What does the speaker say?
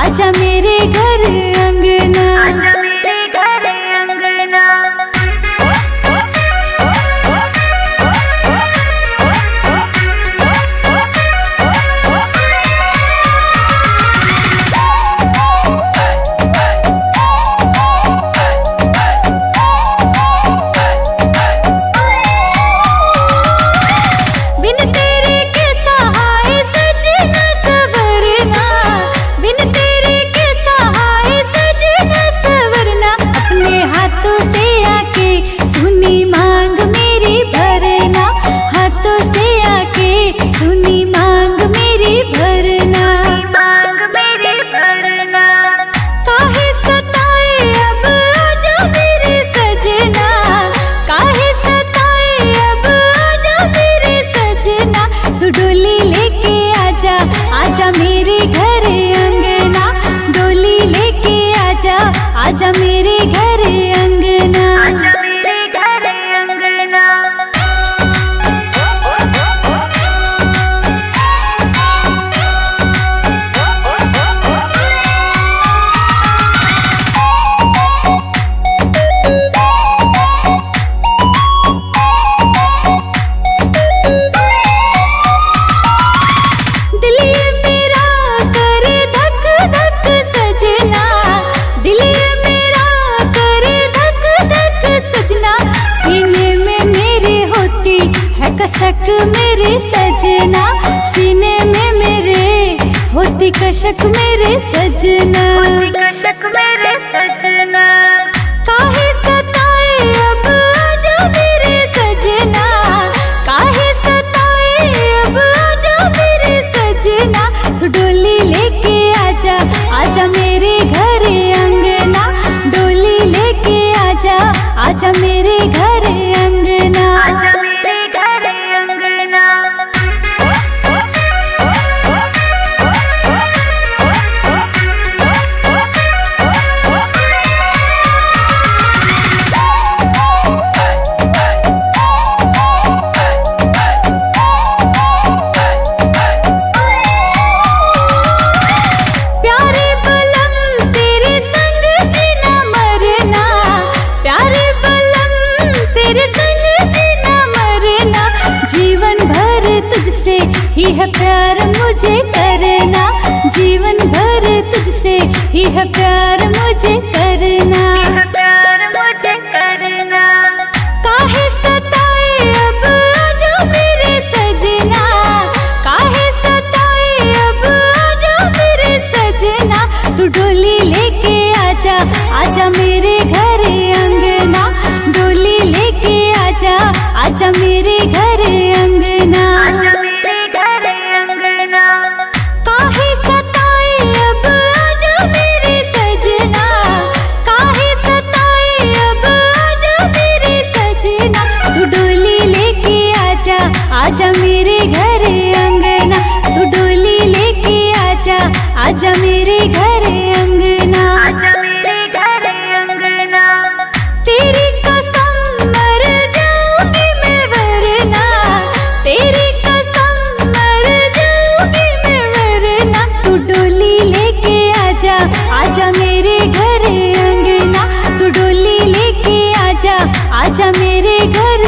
आजा मेरे घर अंगना। आजा मेरे घर अंगना। बिन तेरे के सहाय सजना सवरना, बिन तेरे के सहाय सजना सवरना। अपने हाथों से आके सुनी मांग मेरी भरना, हाथों से आके सुनी मांग मेरी भरना। मांग मेरी भरना। काहे सताए अब आजा मेरे सजना, काहे सताए अब आजा मेरे सजना। तू डोली लेके आजा, आजा मेरे घर अंगना। डोली लेके आजा, आजा मेरे घर अंगना। आजा मेरे घर अंगना। दिल ये मेरा करे धक धक सजना, दिल ये मेरा करे धक धक सजना। सीने में मेरे होती है कसक मेरे सजना, सीने में मेरे होती कसक मेरे सजना। कशक मेरे सजना। काहे सताए अब आजा मेरे सजना, काहे सताए अब आजा मेरे सजना। तू डोली लेके आजा, आजा मेरे घर अंगना। डोली लेके आजा, आजा मेरे घर अंगना। आजा मेरे घर अंगना। प्यारे बलम तेरे संग जीना मरना, प्यारे बलम तेरे संग जीना मरना। जीवन भर तुझसे ही है प्यार मुझे करना, जीवन भर तुझसे ही है प्यार मुझे करना। प्यार मुझे करना। काहे सताए अब आजा मेरे सजना, काहे सताए अब आजा मेरे सजना। तू डोली लेके आजा, आजा मेरे घर अंगना। डोली लेके आजा, आजा मेरे घर अंगना। आजा मेरे घर अंगना। काहे सताए अब आजा मेरे सजना, काहे सताए अब आजा मेरे सजना। तू डोली लेके आजा, आजा मेरे घर अंगना। तू डोली लेके आजा, आजा मेरे घर अंगना। आजा मेरे घर अंगना। तेरी कसम मर जाऊंगी मैं वरना, तेरी कसम मर जाऊंगी मैं वरना। तू डोली लेके आजा, आजा मेरे घर अंगना। तू डोली लेके आजा, आजा मेरे घर